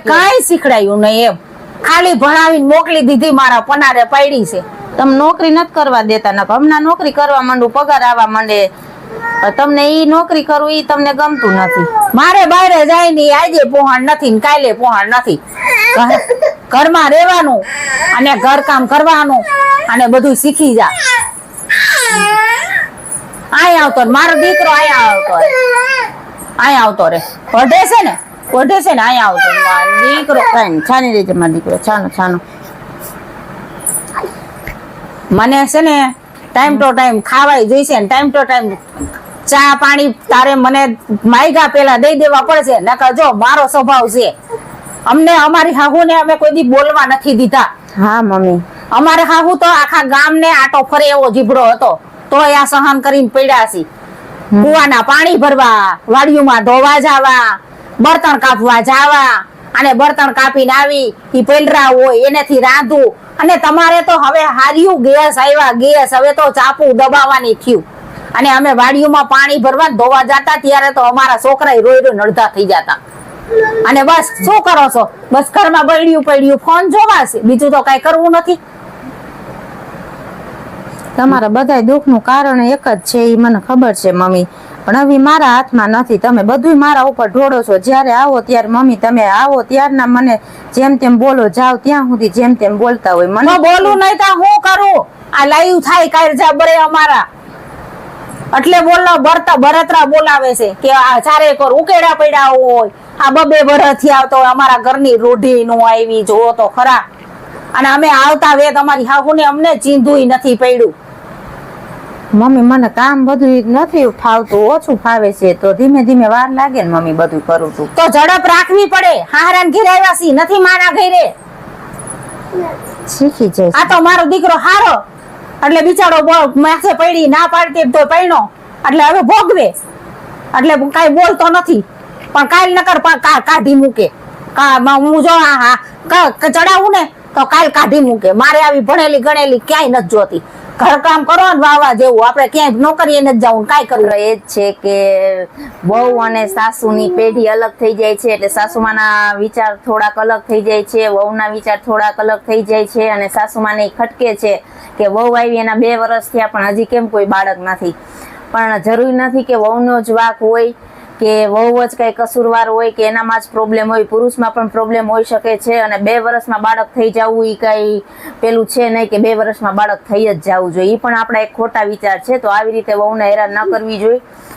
કાંઈ શીખડાયું નહીં એમ ખાલી ભણાવીને મોકલી દીધી મારા પનારે પડી છે તમે નોકરી નથી કરવા દેતા ને હમણાં નોકરી કરવા માંડું પગાર આવવા માંડે તમને ઈ નોકરી કરવું ઈ તમને ગમતું નથી મારે બહાર જાય ને આજે પહોંચ નથી ને કાલે પહોંચ નથી ઘરમાં રહેવાનું અને ઘર કામ કરવાનું અને બધું શીખી જા આય આવતો મારો દીકરો આય આવતો રે પઢે છે ને આય આવતો દીકરો કઈ છાની રેજે મારો દીકરો છાનો છાનો મને છે ને ટાઈમ ટુ ટાઈમ ખાવાય જોઈશે ને ટાઈમ ટુ ટાઈમ ચા પાણી તારે મને માયગા પેલા દઈ દેવા પડશે નકર જો મારો સ્વભાવ છે અમને અમારી હાહુને અમે કોઈ દી બોલવા નથી દીધા હા મમ્મી અમારે હાહુ તો આખા ગામને આટો ફરે એવો જીભડો હતો તો આ સહન કરીને પડ્યા છે કુવાના પાણી ભરવા વાડીઓમાં ધોવા જવા બર્તન કાપવા જવા અને બર્તન કાપીને આવી ઈ પેલરા હોય એનેથી રાંધવું અને તમારે તો હવે હાર્યું ગેસ આવ્યા ગેસ હવે તો ચાપુ દબાવવાની થયું અને અમે વાડીઓમાં પાણી ભરવા ધોવા જતા ત્યારે તો અમારા છોકરા રોઈ રોઈ નડધા થઈ જતા અને બસ શું કરો છો બસ ઘરમાં બળ્યું પડ્યું ફોન જોવાશે બીજું તો કઈ કરવું નથી તમારા બધા દુઃખનું કારણ એક જ છે એ મને ખબર છે મમ્મી પણ હવે મારા હાથમાં નથી તમે બધું મારા ઉપર ઢોળો છો જ્યારે આવો ત્યારે મમ્મી તમે આવો ત્યારના મને જેમ તેમ બોલો જાવ ત્યાં સુધી જેમ તેમ બોલતા હોય મને બોલું નહીં તો હું કરું આ લાઈવ થાય કાયજા બરે અમારા એટલે બોલો બરતરા બોલાવે છે કે આ ચારે કોર ઉકેડા પડ્યા હોય આ બબે બરથી આવતો અમારા ઘરની રૂઢી નું આવી જો તો ખરા અને અમે આવતા વે તમારી હાહુને અમને ચીંધુય નથી પડ્યું મમ્મી મને કામ બધું નથી ફાવતું ઓછું ફાવે છે તો ધીમે ધીમે વાર લાગે ને મમ્મી બધું કરું છું તો ઝડપ રાખવી પડે હારાન ઘેર આવ્યા છી નથી મારા ઘરે શીખી જાય આ તો મારો દીકરો હારો એટલે બિચારો માથે પડી ના પાડતી તો પૈણો એટલે હવે ભોગવે એટલે કઈ બોલતો નથી પણ કાલ નકર કાઢી મૂકે હું જો ચડાવું ને તો કાલ કાઢી મૂકે મારે આવી ભણેલી ગણેલી ક્યાંય નથી જોતી ઘર કામ કરો ને વાવા જેવું આપણે ક્યાંય નોકરીએ નથી જવું કાંઈ કરવું એ જ છે કે વહુ અને સાસુની પેઢી અલગ થઈ જાય છે એટલે સાસુમાના વિચાર થોડાક અલગ થઈ જાય છે વહુના વિચાર થોડાક અલગ થઈ જાય છે અને સાસુમાને ખટકે છે કે વહુ આવી એના 2 વર્ષ થયા પણ હજી કેમ કોઈ બાળક નથી પણ જરૂરી નથી કે વહુનો જ વાંક હોય કે વહુ જ કઈ કસૂરવાર હોય કે એનામાં જ પ્રોબ્લેમ હોય પુરુષમાં પણ પ્રોબ્લેમ હોઈ શકે છે અને 2 વર્ષમાં બાળક થઈ જવું એ કઈ પેલું છે નહીં કે 2 વર્ષમાં બાળક થઈ જ જવું જોઈએ એ પણ આપણા એક ખોટા વિચાર છે તો આવી રીતે વહુને હેરાન ન કરવી જોઈએ